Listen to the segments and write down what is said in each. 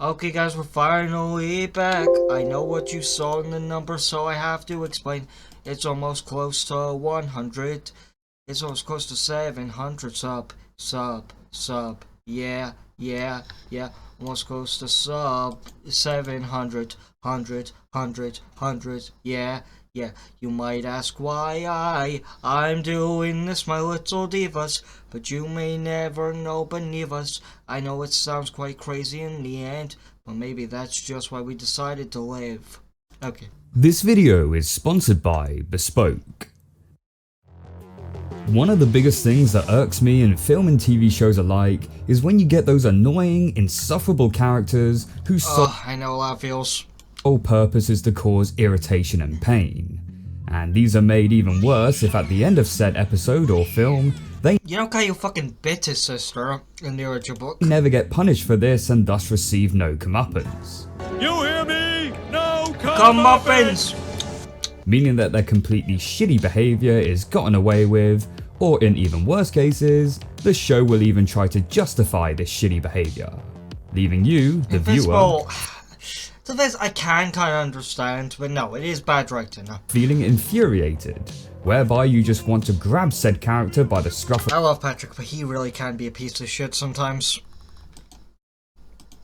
Okay guys, we're finally back. I know what you saw in the number, so I have to explain. It's almost close to 100. It's almost close to 700 sub. Yeah. Almost close to 700. 100. Yeah. You might ask why I'm doing this, my little divas, but you may never know beneath us. I know it sounds quite crazy in the end, but maybe that's just why we decided to live. Okay. This video is sponsored by Bespoke. One of the biggest things that irks me in film and TV shows alike is when you get those annoying, insufferable characters whose I know how that feels. sole purpose is to cause irritation and pain. And these are made even worse if at the end of said episode or film, they You don't call your fucking bitter sister in the original book. never get punished for this and thus receive no comeuppance. You hear me? No Comeuppance! Meaning that their completely shitty behaviour is gotten away with, or in even worse cases, the show will even try to justify this shitty behaviour, leaving you, the viewer, So this I can kind of understand, but no, it is bad writing. feeling infuriated, whereby you just want to grab said character by the scruff I love Patrick, but he really can be a piece of shit sometimes.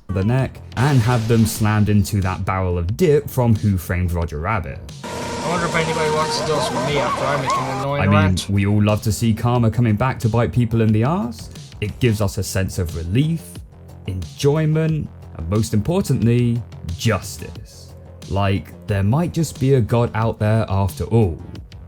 of the neck and have them slammed into that barrel of dip from Who Framed Roger Rabbit. I wonder if anybody wants to do this with me after I make an annoying I mean, rant. we all love to see karma coming back to bite people in the arse. It gives us a sense of relief, enjoyment, and most importantly, justice. Like, there might just be a god out there after all.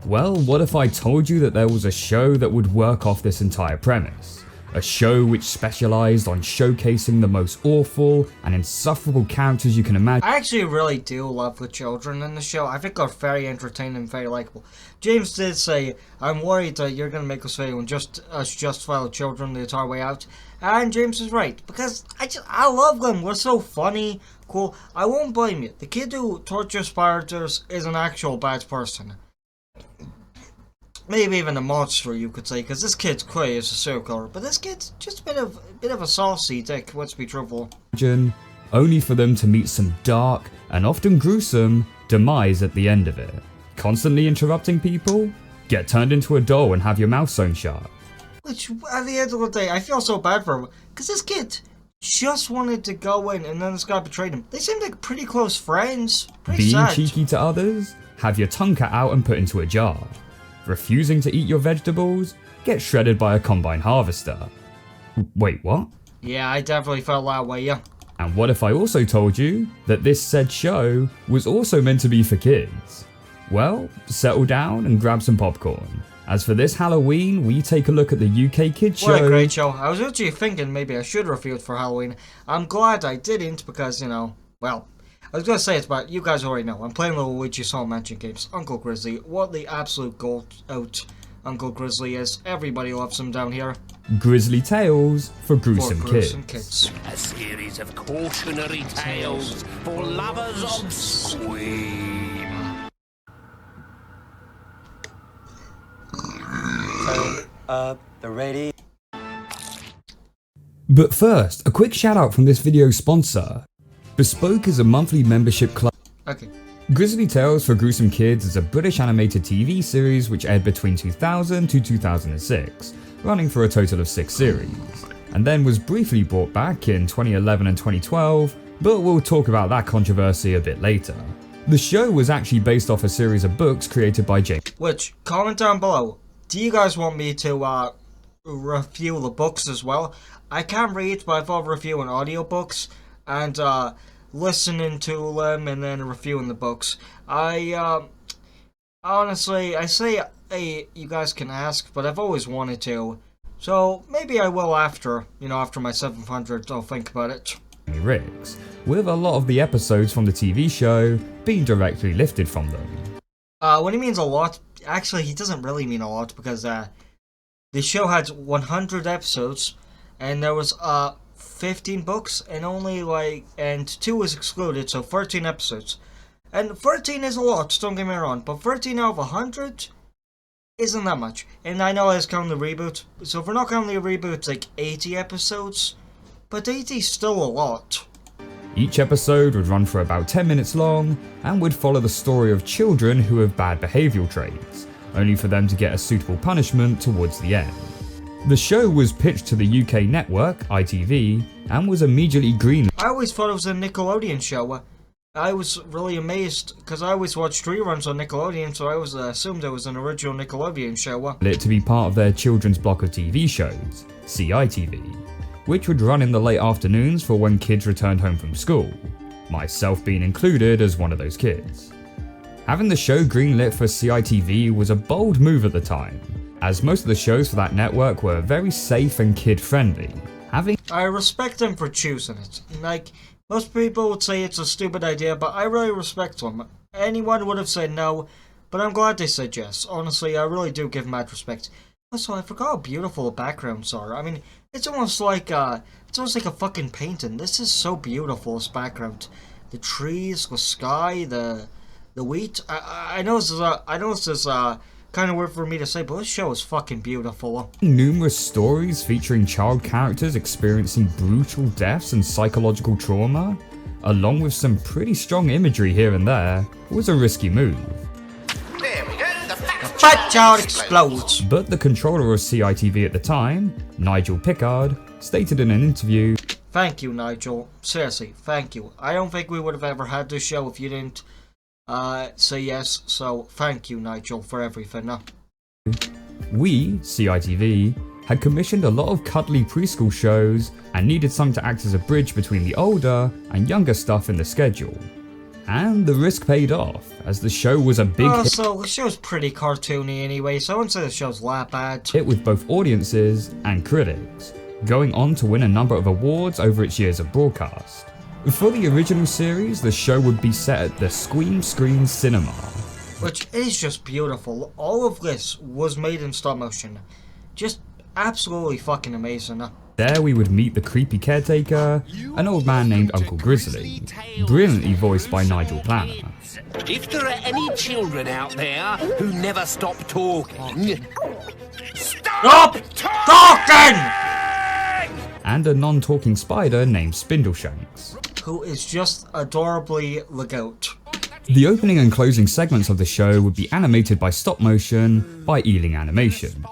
Well, what if I told you that there was a show that would work off this entire premise? A show which specialised on showcasing the most awful and insufferable characters you can imagine. I actually really do love the children in the show. I think they're very entertaining and very likable. James did say, I'm worried that you're going to make us video and just justify the children the entire way out. And James is right, because I love them. We're so funny, cool. I won't blame you. The kid who tortures spiders is an actual bad person. Maybe even a monster, you could say, because this kid's clearly is a serial killer, but this kid's just a bit of a saucy dick, let's be truthful. Only for them to meet some dark and often gruesome demise at the end of it. Constantly interrupting people? Get turned into a doll and have your mouth sewn shut. Which, at the end of the day, I feel so bad for him, because this kid just wanted to go in, and then this guy betrayed him. They seemed like pretty close friends. Pretty Being sad. cheeky to others? Have your tongue cut out and put into a jar. Refusing to eat your vegetables? Get shredded by a combine harvester. Wait, what? Yeah, I definitely felt that way, yeah. And what if I also told you that this said show was also meant to be for kids? Well, settle down and grab some popcorn. As for this Halloween, we take a look at the UK kids show. What a great show. I was actually thinking maybe I should review it for Halloween. I'm glad I didn't because, you know, well, I was gonna say it, but you guys already know. I'm playing little Luigi Soul Mansion games. Uncle Grizzly, what the absolute gold out Uncle Grizzly is. Everybody loves him down here. Grizzly Tales for Gruesome, Gruesome kids. A series of cautionary tales for lovers of Scream. They're ready. But first, a quick shout out from this video's sponsor. Bespoke is a monthly membership club. Okay. Grizzly Tales for Gruesome Kids is a British animated TV series which aired between 2000 to 2006, running for a total of 6 series, and then was briefly brought back in 2011 and 2012, but we'll talk about that controversy a bit later. The show was actually based off a series of books created by James. Which, comment down below. Do you guys want me to review the books as well? I can't read, but I thought reviewing audiobooks and listening to them and then reviewing the books. Honestly, I say you guys can ask, but I've always wanted to. So maybe I will after my 700, I'll think about it. Riggs, with a lot of the episodes from the TV show being directly lifted from them. When he means a lot, actually he doesn't really mean a lot because the show had 100 episodes and there was 15 books and only and 2 was excluded, so 13 episodes. And 13 is a lot, don't get me wrong, but 13 out of 100 isn't that much. And I know it's counting the reboot, so if we're not counting the reboot, it's like 80 episodes, but 80 is still a lot. Each episode would run for about 10 minutes long and would follow the story of children who have bad behavioural traits, only for them to get a suitable punishment towards the end. The show was pitched to the UK network, ITV, and was immediately greenlit. I always thought it was a Nickelodeon show. I was really amazed, because I always watched reruns on Nickelodeon, so I always assumed it was an original Nickelodeon show. To be part of their children's block of TV shows, CITV, which would run in the late afternoons for when kids returned home from school, myself being included as one of those kids. Having the show greenlit for CITV was a bold move at the time, as most of the shows for that network were very safe and kid-friendly. I respect them for choosing it. Like, most people would say it's a stupid idea, but I really respect them. Anyone would have said no, but I'm glad they said yes. Honestly, I really do give mad respect. Also, I forgot how beautiful the backgrounds are. I mean, it's almost like a fucking painting. This is so beautiful, this background. The trees, the sky, the wheat. I know this is kind of weird for me to say, but this show is fucking beautiful. Numerous stories featuring child characters experiencing brutal deaths and psychological trauma, along with some pretty strong imagery here and there, was a risky move. There we go. The Fat child explodes. But the controller of CITV at the time, Nigel Pickard, stated in an interview, Thank you, Nigel. Seriously, thank you. I don't think we would have ever had this show if you didn't say yes, so thank you, Nigel, for everything. We, CITV, had commissioned a lot of cuddly preschool shows and needed some to act as a bridge between the older and younger stuff in the schedule. And the risk paid off, as the show was a big hit. So the show's pretty cartoony anyway, so I wouldn't say the show's that bad. Hit with both audiences and critics, going on to win a number of awards over its years of broadcast. For the original series, the show would be set at the Scream Screen Cinema, Which is just beautiful. All of this was made in stop motion. Just absolutely fucking amazing. There we would meet the creepy caretaker, an old man named Uncle Grizzly, brilliantly voiced by Nigel Planner. If there are any children out there who never stop talking, Stop talking! And a non-talking spider named Spindleshanks. Who is just adorably the goat. The opening and closing segments of the show would be animated by stop motion by Ealing Animation.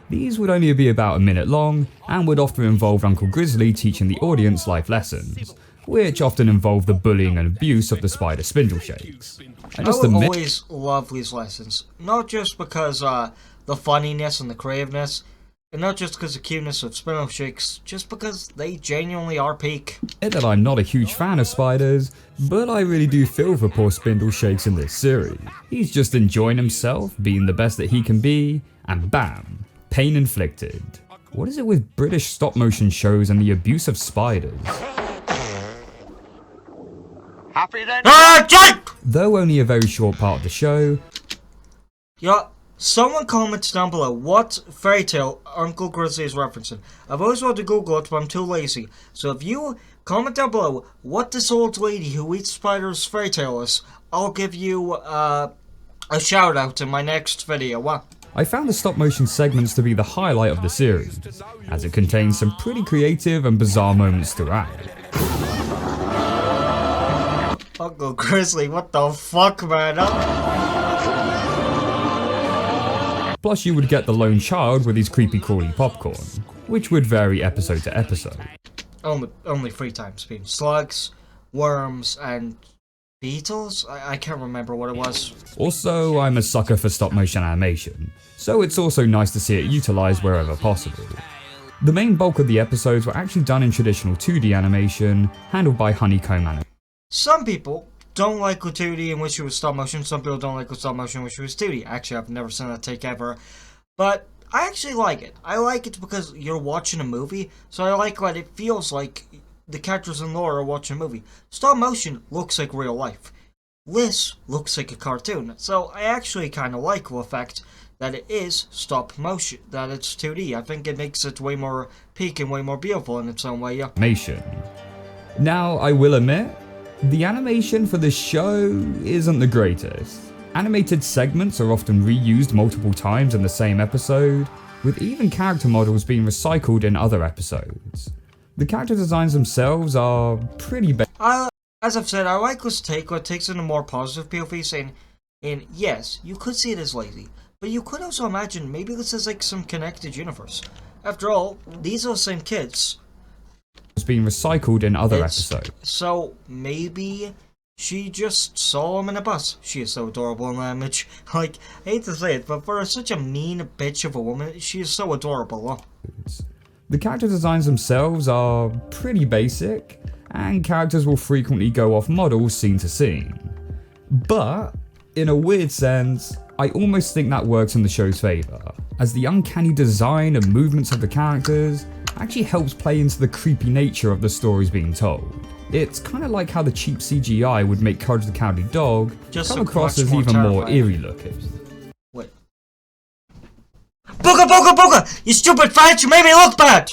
These would only be about a minute long and would often involve Uncle Grizzly teaching the audience life lessons, which often involve the bullying and abuse of the spider Spindleshakes. I will always love these lessons, not just because the funniness and the creativeness, and not just because of the cuteness of Spindleshakes, just because they genuinely are peak. That I'm not a huge fan of spiders, but I really do feel for poor Spindleshakes in this series. He's just enjoying himself, being the best that he can be, and bam, pain inflicted. What is it with British stop motion shows and the abuse of spiders? happy then? Jake! Though only a very short part of the show, Yeah, someone comments down below what fairy tale Uncle Grizzly is referencing. I've always wanted to Google it, but I'm too lazy. So if you comment down below what this old lady who eats spiders fairy tale is, I'll give you a shout out in my next video. I found the stop motion segments to be the highlight of the series, as it contains some pretty creative and bizarre moments throughout. Uncle Grizzly, what the fuck, man? Plus you would get the lone child with his creepy crawly popcorn, which would vary episode to episode. Only 3 times being slugs, worms, and beetles? I can't remember what it was. Also, I'm a sucker for stop motion animation, so it's also nice to see it utilised wherever possible. The main bulk of the episodes were actually done in traditional 2D animation, handled by Honeycomb Animation. Some people don't like the 2D and wish it was stop motion. Some people don't like the stop motion and wish it was 2D. Actually, I've never seen that take ever. But I actually like it. I like it because you're watching a movie, so I like what it feels like the characters in lore are watching a movie. Stop motion looks like real life. This looks like a cartoon. So I actually kind of like the fact that it is stop motion, that it's 2D. I think it makes it way more peak and way more beautiful in its own way, yeah. Now, I will admit, The animation for this show isn't the greatest. Animated segments are often reused multiple times in the same episode, with even character models being recycled in other episodes. The character designs themselves are pretty basic. As I've said, I like this take what takes in a more positive POV, saying, and yes, you could see it as lazy, but you could also imagine maybe this is like some connected universe. After all, these are the same kids. Being recycled in other episodes. So maybe she just saw him in a bus. She is so adorable in that image. Like, I hate to say it, but for such a mean bitch of a woman, she is so adorable. Huh? The character designs themselves are pretty basic, and characters will frequently go off model scene to scene. But, in a weird sense, I almost think that works in the show's favour, as the uncanny design and movements of the characters actually helps play into the creepy nature of the stories being told. It's kind of like how the cheap CGI would make Courage the Cowardly Dog come across as even more eerie looking. Wait. Booga booga booga! You stupid fat, you made me look bad!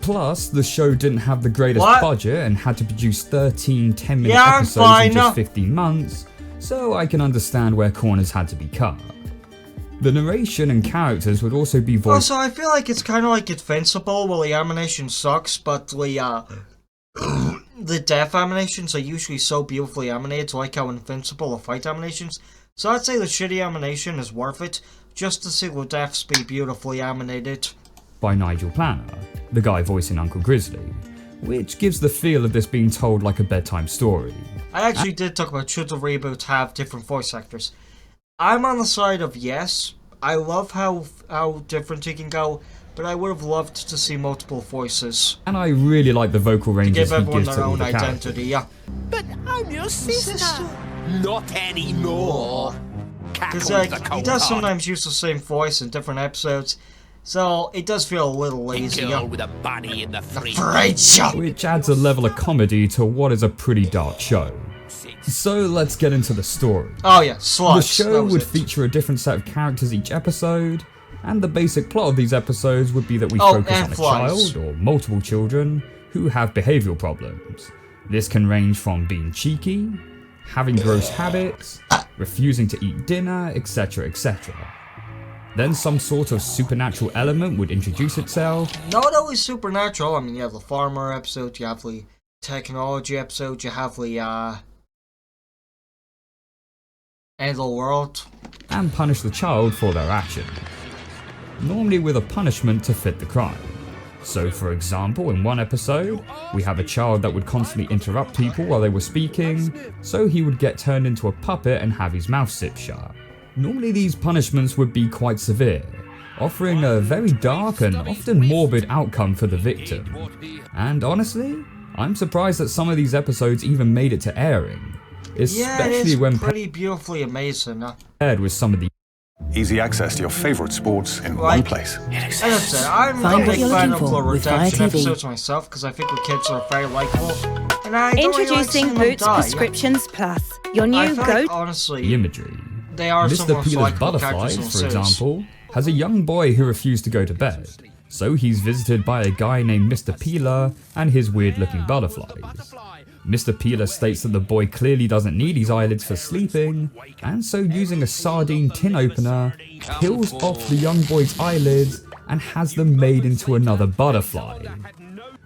Plus, the show didn't have the greatest budget and had to produce 13 10-minute episodes in just 15 months, so I can understand where corners had to be cut. The narration and characters would also be voiced. Also, I feel like it's kind of like Invincible, where the animation sucks, but the death animations are usually so beautifully animated, like how Invincible are fight animations. So I'd say the shitty animation is worth it, just to see the deaths be beautifully animated. By Nigel Planner, the guy voicing Uncle Grizzly, which gives the feel of this being told like a bedtime story. I actually did talk about should the reboot have different voice actors. I'm on the side of yes. I love how different it can go, but I would have loved to see multiple voices. And I really like the vocal ranges to give everyone their all own the identity, yeah. But I'm your sister. Not anymore. Because he does sometimes use the same voice in different episodes, so it does feel a little lazy. Girl with a bunny in the fridge. Which adds a level of comedy to what is a pretty dark show. So let's get into the story. Oh yeah, sluts. The show would feature a different set of characters each episode, and the basic plot of these episodes would be that we focus on a child or multiple children who have behavioural problems. This can range from being cheeky, having gross habits, refusing to eat dinner, etc, etc. Then some sort of supernatural element would introduce itself. Not always supernatural. I mean, you have the farmer episode, you have the technology episode, you have the end of the world. And punish the child for their actions. Normally with a punishment to fit the crime. So for example, in one episode, we have a child that would constantly interrupt people while they were speaking, so he would get turned into a puppet and have his mouth zipped shut. Normally these punishments would be quite severe, offering a very dark and often morbid outcome for the victim. And honestly, I'm surprised that some of these episodes even made it to airing, especially when pretty beautifully amazing. Paired with some of the easy access to your favorite sports in one place. As I said, I'm a big fan of the redemption episodes myself because I think the kids are very likable, and I don't really like seeing them Boots die. Prescriptions Plus, your new like, honestly, the imagery. They are Mr. Peeler's Butterflies, for example, has a young boy who refused to go to bed, so he's visited by a guy named Mr. Peeler and his weird-looking butterflies. Mr. Peeler states that the boy clearly doesn't need his eyelids for sleeping, and so using a sardine tin opener, peels off the young boy's eyelids and has them made into another butterfly.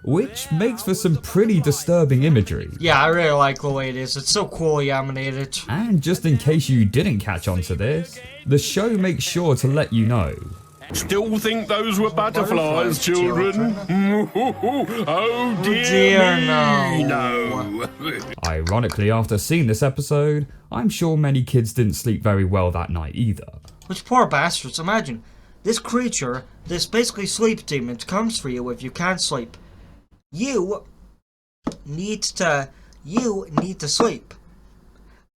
Which makes for some pretty disturbing imagery. Yeah, I really like the way it is. It's so coolly animated. And just in case you didn't catch on to this, the show makes sure to let you know. Still think those were butterflies, children? Oh dear, no. Ironically, after seeing this episode, I'm sure many kids didn't sleep very well that night either. Which poor bastards, imagine. This creature, this basically sleep demon, comes for you if you can't sleep. You need to sleep.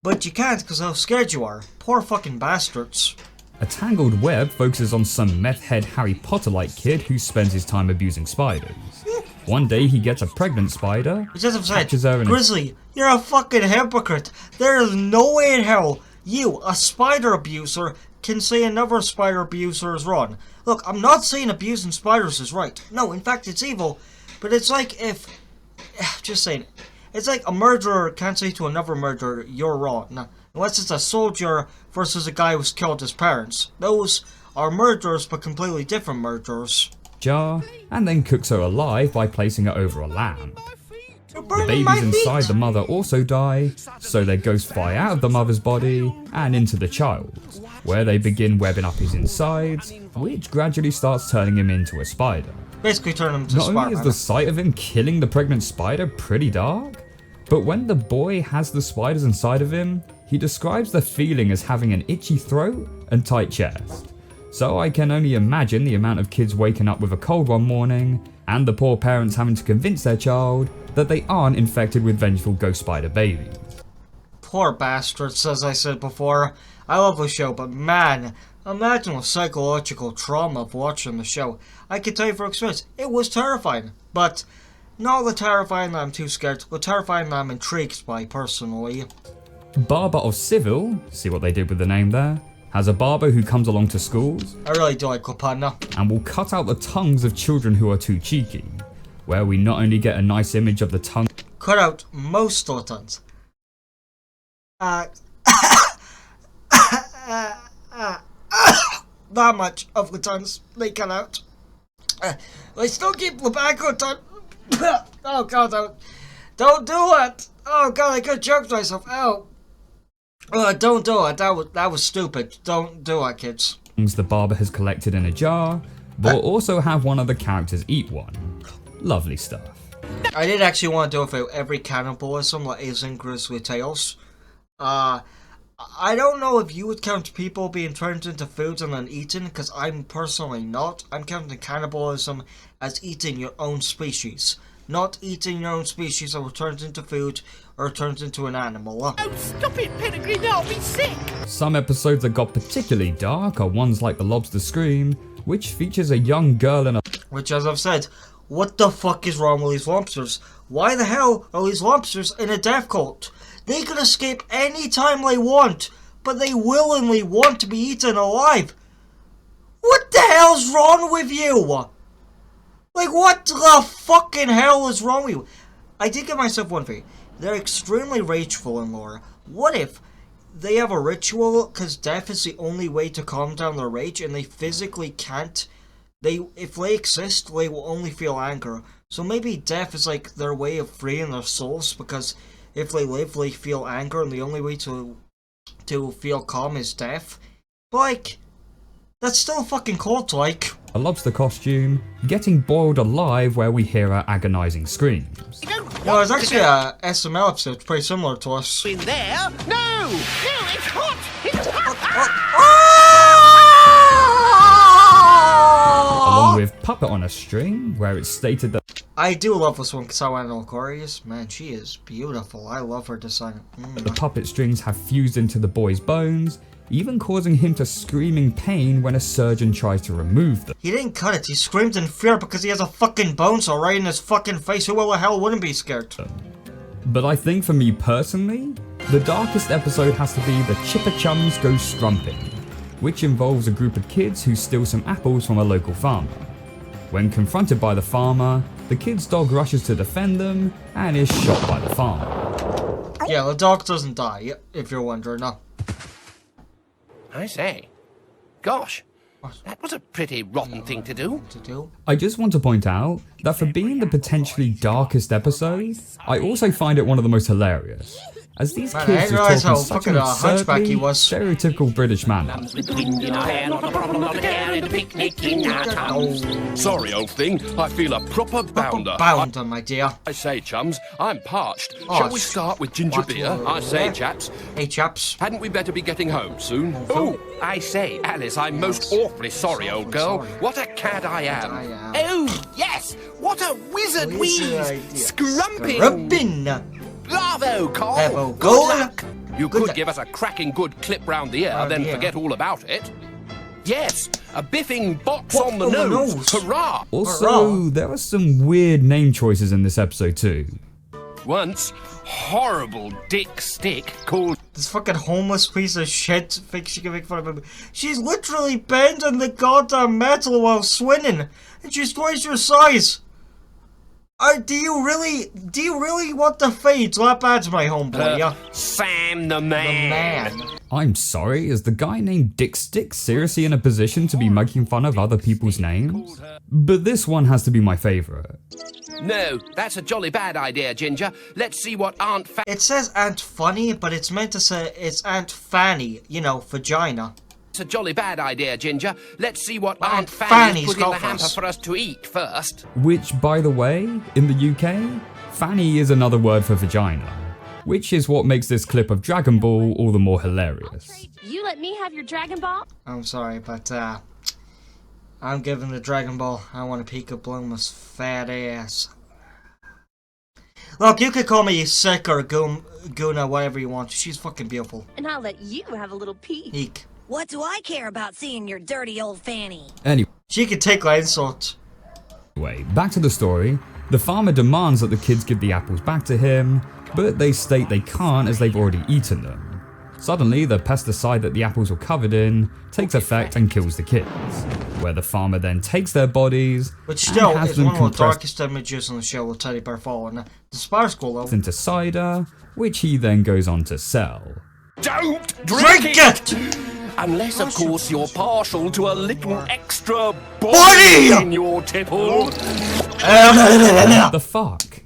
But you can't because how scared you are. Poor fucking bastards. A Tangled Web focuses on some meth head Harry Potter-like kid who spends his time abusing spiders. One day he gets a pregnant spider, catches her in Grizzly, you're a fucking hypocrite. There is no way in hell you, a spider abuser, can say another spider abuser is wrong. Look, I'm not saying abusing spiders is right. No, in fact it's evil. But it's like if... Just saying. It's like a murderer can't say to another murderer, you're wrong. Unless it's a soldier versus a guy who's killed his parents. Those are murderers, but completely different murderers. Jar, and then cooks her alive by placing her over a lamp. You're The burning my babies feet. inside the mother also die, so their ghosts fly out of the mother's body and into the child, where they begin webbing up his insides, which gradually starts turning him into a spider. Basically turn him to Not only is Spider-Man. the sight of him killing the pregnant spider pretty dark, but when the boy has the spiders inside of him, he describes the feeling as having an itchy throat and tight chest. So I can only imagine the amount of kids waking up with a cold one morning, and the poor parents having to convince their child that they aren't infected with vengeful ghost spider babies. Poor bastards, as I said before. I love the show, but man, imagine the psychological trauma of watching the show. I can tell you from experience, it was terrifying. But not the terrifying that I'm too scared, the terrifying that I'm intrigued by, personally. Barber of Civil, see what they did with the name there, has a barber who comes along to schools I really do like Kopana. and will cut out the tongues of children who are too cheeky, where we not only get a nice image of the tongue Cut out most of the tons. Not much of the tons they cut out. They still keep the back of the ton. Oh god, don't do it! Oh god, I could choke myself. Ow! Don't do it. That was stupid. Don't do it, kids. the barber has collected in a jar, but will also have one of the characters eat one. Lovely stuff. I did actually want to do it for every cannibalism that is in Grizzly Tales. I don't know if you would count people being turned into food and then eaten, because I'm personally not. I'm counting cannibalism as eating your own species. Not eating your own species that were turned into food or turned into an animal. Oh, stop it, Peregrine, I'll be sick! Some episodes that got particularly dark are ones like The Lobster Scream, which features a young girl in a Which, as I've said, what the fuck is wrong with these lobsters? Why the hell are these lobsters in a death cult? They can escape any time they want, but they willingly want to be eaten alive. What the hell's wrong with you? Like, what the fucking hell is wrong with you? I did give myself one thing. They're extremely rageful in lore. What if they have a ritual, because death is the only way to calm down their rage, and they physically can't? If they exist, they will only feel anger. So maybe death is like their way of freeing their souls, because if they live, they feel anger, and the only way to feel calm is death. But, like, that's still fucking cult-like. a lobster costume, getting boiled alive where we hear her agonizing screams. There's actually a SML episode pretty similar to us. In there? No! No, it's hot! It's hot! Along with Puppet on a String, where it's stated that I do love this one, Kasawa Aquarius. Man, she is beautiful. I love her design. the puppet strings have fused into the boy's bones, even causing him to scream in pain when a surgeon tries to remove them. He didn't cut it. He screamed in fear because he has a fucking bonesaw right in his fucking face. Who the hell wouldn't be scared? But I think for me personally, the darkest episode has to be the Chipper Chums Go Strumping, which involves a group of kids who steal some apples from a local farmer. When confronted by the farmer, the kid's dog rushes to defend them and is shot by the farmer. Yeah, the dog doesn't die, if you're wondering. No. I say. Gosh, that was a pretty rotten thing to do. To do? I just want to point out that for being the potentially darkest episode, I also find it one of the most hilarious, as these Man, I kids didn't are realise talking how such fucking an hunchback he absurdly was. stereotypical British manner. With wind in our hair, not a problem, not a care, and a picnic in our town. Sorry, old thing. I feel a proper bounder. Bounder, my dear. I say, chums, I'm parched. Oh, Shall we start with ginger what? beer? I say, chaps, Hey, chaps. hadn't we better be getting home soon? Oh, I say, Alice, I'm most awfully sorry, old girl. sorry. What a cad I am. I am. Oh, yes, what a wizard wheeze. Scrumping. Rubbin. Bravo, Cole. Bravo, Good Cole. luck. You Good could luck. give us a cracking good clip round the ear, Round then the ear. forget all about it. Yes, A biffing box Box on the on the nose. nose. Hurrah! Also, Hurrah. there are some weird name choices in this episode too. Once, horrible Dick Stick called This fucking homeless piece of shit thinks she can make fun of him. She's literally bending the goddamn metal while swinging, and she's twice your size. Do you really want the fades that bad, my homeboy? Yeah. Sam the The man. man. I'm sorry, is the guy named Dick Stick seriously in a position to be making fun of other people's names? But this one has to be my favourite. No, that's a jolly bad idea, Ginger. Let's see what Aunt It says Aunt Funny, but it's meant to say it's Aunt Fanny, you know, vagina. It's a jolly bad idea, Ginger. Let's see what Aunt Aunt Fanny's Fanny's put in got the hamper us. for us to eat first. Which, by the way, in the UK, fanny is another word for vagina. Which is what makes this clip of Dragon Ball all the more hilarious. You let me have your Dragon Ball? I'm sorry, but I'm giving the Dragon Ball. I want to peek at Blooma's fat ass. Look, you could call me sick or Guna, whatever you want. She's fucking beautiful. And I'll let you have a little peek. Eek. What do I care about seeing your dirty old fanny? Anyway, She could take my insult. back to the story. The farmer demands that the kids give the apples back to him, but they state they can't as they've already eaten them. Suddenly, the pesticide that the apples were covered in takes effect and kills the kids, where the farmer then takes their bodies Which still and has is them one of the compressed darkest images in the show with Teddy Bear falling. The spider's cool though. into cider, which he then goes on to sell. Don't Drink it! Unless, of course, you're partial to a little extra Body! in your tipple. The fuck?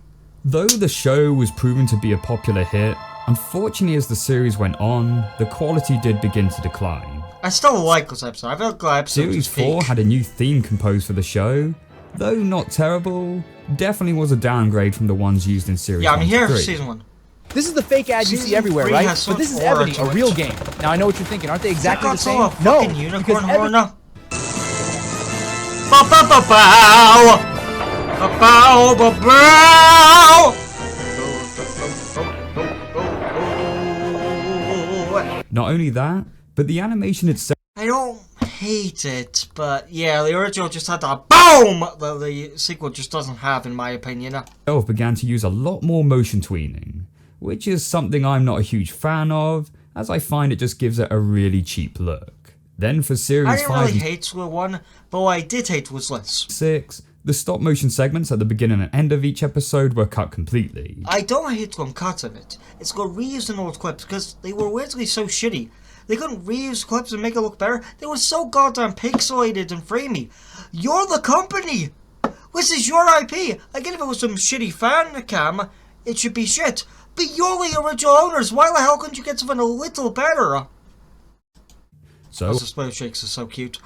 Though the show was proven to be a popular hit, unfortunately as the series went on, the quality did begin to decline. I still like this episode. I feel glad episode Series was 4 peak. had a new theme composed for the show, though not terrible, definitely was a downgrade from the ones used in Series Yeah, 1 I'm to here for 3. season 1. This is the fake ad you see Season everywhere, 3 right? has But this is some aura Ebony, to a it. real game. Now I know what you're thinking. Aren't they exactly the same? A No, fucking unicorn because horn Ebony, now. Ba-ba-ba-bow! Ba-bow-ba-bow! Not only that, but the animation itself I don't hate it, but yeah, the original just had that BOOM that the sequel just doesn't have, in my opinion. began to use a lot more motion tweening, which is something I'm not a huge fan of, as I find it just gives it a really cheap look. Then for I Series didn't 5 really and hate Split 1, but what I did hate was this. 6, the stop motion segments at the beginning and end of each episode were cut completely. I don't hate one cut of it. It's got reused in old clips because they were weirdly so shitty. They couldn't reuse clips and make it look better. They were so goddamn pixelated and framey. You're the company! This is your IP! I get if it was some shitty fan cam, it should be shit. But you're the original owners, why the hell couldn't you get something a little better? So, The Split Shakes is so cute.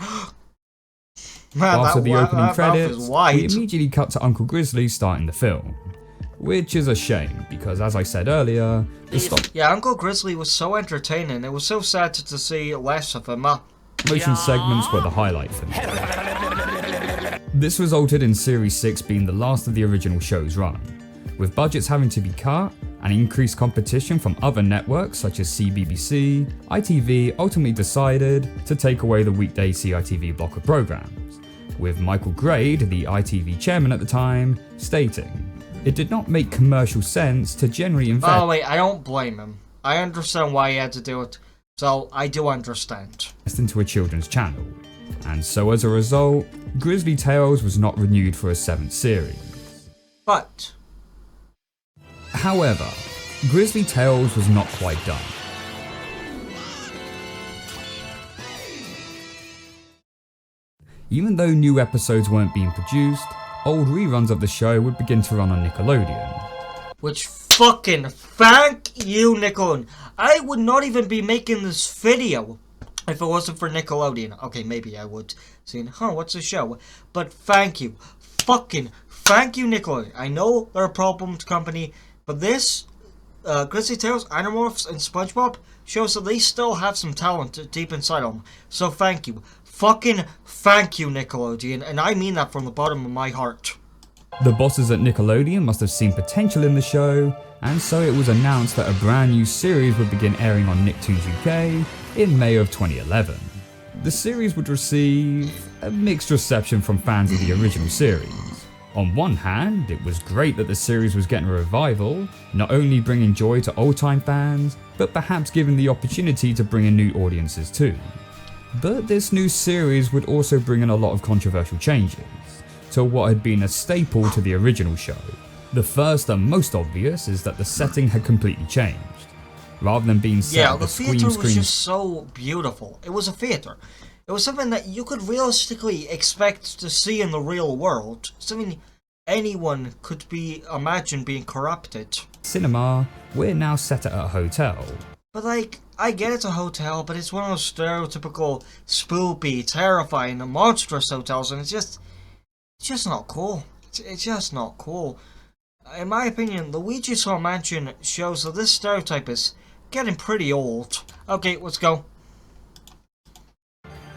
Man, after the opening mouth credits, is we wide. immediately cut to Uncle Grizzly starting the film. Which is a shame, because as I said earlier, the stop Yeah, Uncle Grizzly was so entertaining. It was so sad to see less of him. motion segments were the highlight for me. This resulted in Series 6 being the last of the original show's run, with budgets having to be cut and increased competition from other networks such as CBBC, ITV ultimately decided to take away the weekday CITV block of programs, with Michael Grade, the ITV chairman at the time, stating, "It did not make commercial sense to generally invest." By the way, I don't blame him. I understand why he had to do it, so I do understand. Into a children's channel, and so as a result, Grizzly Tales was not renewed for a 7th series. But However, Grizzly Tales was not quite done. Even though new episodes weren't being produced, old reruns of the show would begin to run on Nickelodeon. which fucking thank you, Nickelodeon. I would not even be making this video if it wasn't for Nickelodeon. Okay, maybe I would. Saying, what's the show? But thank you. Fucking thank you, Nickelodeon. I know they're a problems company, but this, Grizzly Tales, Animorphs, and SpongeBob shows that they still have some talent deep inside them. So thank you. Fucking thank you, Nickelodeon. And I mean that from the bottom of my heart. The bosses at Nickelodeon must have seen potential in the show, and so it was announced that a brand new series would begin airing on Nicktoons UK in May of 2011. The series would receive a mixed reception from fans of the original series. On one hand, it was great that the series was getting a revival, not only bringing joy to old-time fans, but perhaps giving the opportunity to bring in new audiences too. But this new series would also bring in a lot of controversial changes. to what had been a staple to the original show. The first and most obvious is that the setting had completely changed. Rather than being set Yeah, at the Scream theater was Scream just so beautiful. It was a theater. It was something that you could realistically expect to see in the real world. Something anyone could imagine being corrupted. cinema, we're now set at a hotel. But like, I get it's a hotel, but it's one of those stereotypical, spoopy, terrifying, monstrous hotels, and it's just not cool. It's just not cool. In my opinion, the Ouija Saw Mansion shows that this stereotype is getting pretty old. Okay, let's go.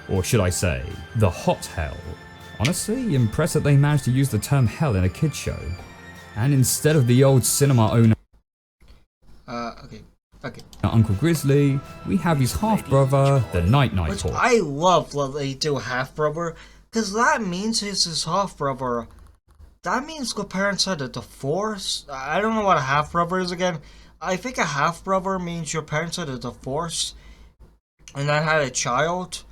Or should I say, the hot hell. Honestly, impressed that they managed to use the term hell in a kids show. And instead of the old cinema owner Okay. Uncle Grizzly, we have his half-brother, the Night Which Pork. I love that they do half-brother, because that means he's his half-brother. That means the parents had a divorce. I don't know what a half-brother is again. I think a half-brother means your parents had a divorce, and then had a child.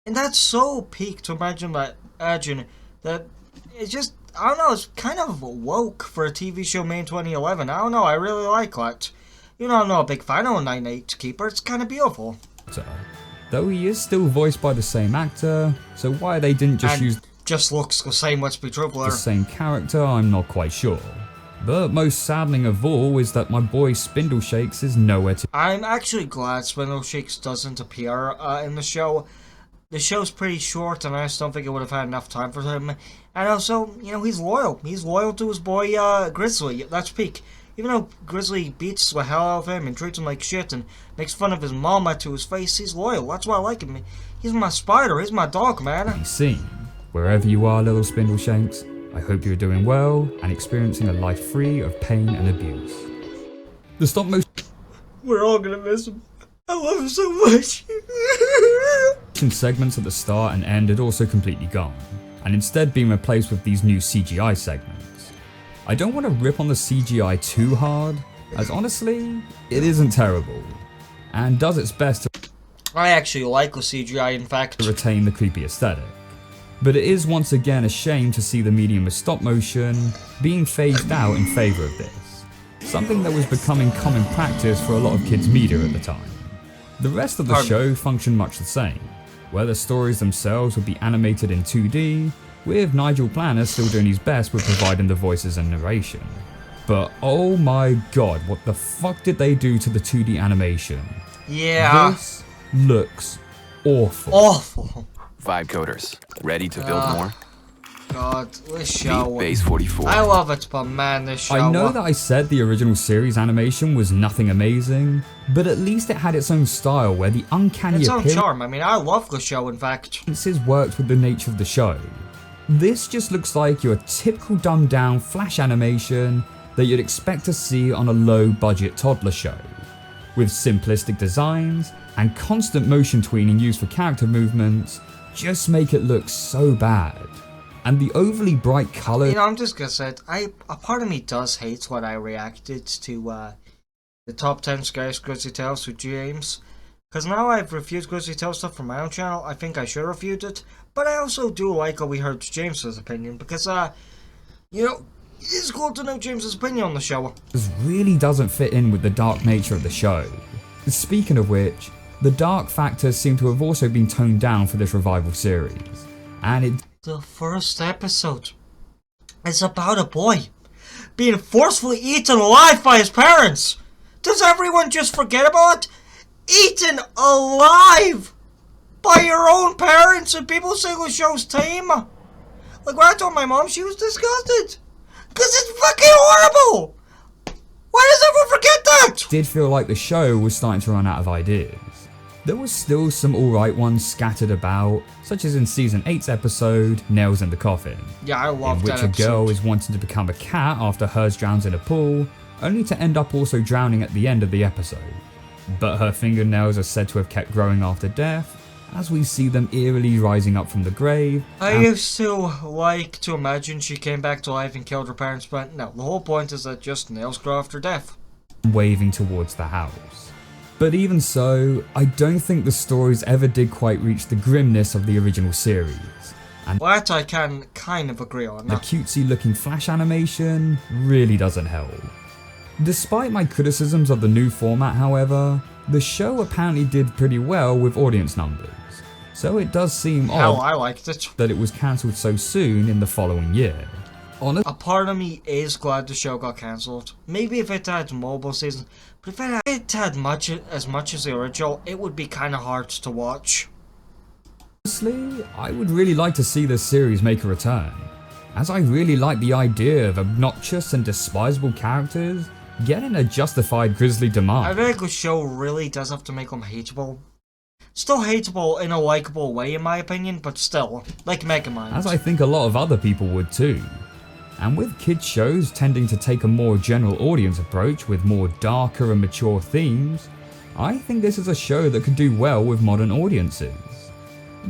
And that's so peak to imagine that it's just, I don't know, it's kind of woke for a TV show made in 2011. I don't know, I really like that. You know, I'm not a big fan of Night Keeper, it's kind of beautiful. Though he is still voiced by the same actor, so why they didn't just use just looks the same, let's be truthful. the same character, I'm not quite sure. But most saddening of all is that my boy Spindle Shakes is nowhere to. I'm actually glad Spindle Shakes doesn't appear in the show. The show's pretty short, and I just don't think it would have had enough time for him. And also, you know, he's loyal. He's loyal to his boy Grizzly. That's peak. Even though Grizzly beats the hell out of him and treats him like shit and makes fun of his mama to his face, he's loyal. That's why I like him. He's my spider. He's my dog, man. Be seen. Wherever you are, little Spindle Shanks, I hope you're doing well and experiencing a life free of pain and abuse. The stop motion. We're all gonna miss him. I love him so much. Segments at the start and end had also completely gone, and instead being replaced with these new CGI segments. I don't want to rip on the CGI too hard, as honestly, it isn't terrible, and does its best to I actually like the CGI, in fact. retain the creepy aesthetic. But it is once again a shame to see the medium of stop motion being phased out in favour of this, something that was becoming common practice for a lot of kids' media at the time. The rest of the show functioned much the same, where the stories themselves would be animated in 2D, with Nigel Planner still doing his best with providing the voices and narration. But oh my god, what the fuck did they do to the 2D animation? Yeah. This looks awful. Awful. Vibe coders, ready to build more? God, this show. Base 44. I love it, but man, this show. I know that I said the original series animation was nothing amazing, but at least it had its own style where the uncanny its own charm. I mean, I love the show, in fact. appearances worked with the nature of the show. This just looks like your typical dumbed down flash animation that you'd expect to see on a low budget toddler show, with simplistic designs and constant motion tweening used for character movements just make it look so bad. And the overly bright colour. You know, I'm just gonna say it. A part of me does hate when I reacted to the top 10 scariest Grizzly Tales with James. Because now I've reviewed Grizzly Tales stuff from my own channel, I think I should have reviewed it. But I also do like how we heard James's opinion, because, you know, it's cool to know James's opinion on the show. This really doesn't fit in with the dark nature of the show. Speaking of which, the dark factors seem to have also been toned down for this revival series. And it. The first episode is about a boy being forcefully eaten alive by his parents. Does everyone just forget about it? Eaten alive by your own parents, and people say the show's tame. Like when I told my mom, she was disgusted. Because it's fucking horrible. Why does everyone forget that? Did feel like the show was starting to run out of ideas. There was still some alright ones scattered about, such as in season 8's episode, Nails in the Coffin. Yeah, I love in that which a episode. girl is wanting to become a cat after hers drowns in a pool, only to end up also drowning at the end of the episode. But her fingernails are said to have kept growing after death, as we see them eerily rising up from the grave. I used to like to imagine she came back to life and killed her parents, but no, the whole point is that just nails grow after death. Waving towards the house. But even so, I don't think the stories ever did quite reach the grimness of the original series, and that I can kind of agree on. the cutesy looking flash animation really doesn't help. Despite my criticisms of the new format, however, the show apparently did pretty well with audience numbers, so it does seem Hell, odd I liked it. that it was cancelled so soon in the following year. A part of me is glad the show got cancelled. Maybe if it had mobile season, but if it had as much as the original, it would be kind of hard to watch. Honestly, I would really like to see this series make a return, as I really like the idea of obnoxious and despisable characters getting a justified Grizzly I demand. feel like the show really does have to make them hateable. Still hateable in a likable way in my opinion, but still, like Megamind. As I think a lot of other people would too. And with kids shows tending to take a more general audience approach with more darker and mature themes, I think this is a show that could do well with modern audiences.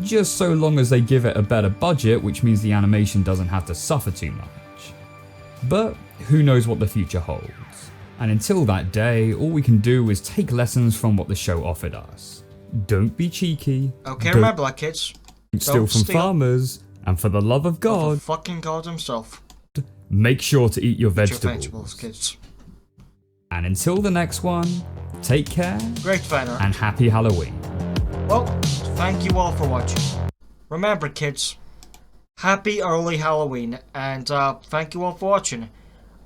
Just so long as they give it a better budget, which means the animation doesn't have to suffer too much. But who knows what the future holds. And until that day, all we can do is take lessons from what the show offered us. Don't be cheeky. Okay, don't remember that, kids. steal from farmers, and for the love of For God, fucking God himself. make sure to eat your Eat your vegetables. kids. And until the next one, take care Great banner. and happy Halloween. Well, thank you all for watching. Remember, kids, happy early Halloween, and thank you all for watching.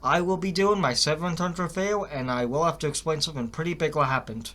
I will be doing my 700th video, and I will have to explain something pretty big what happened.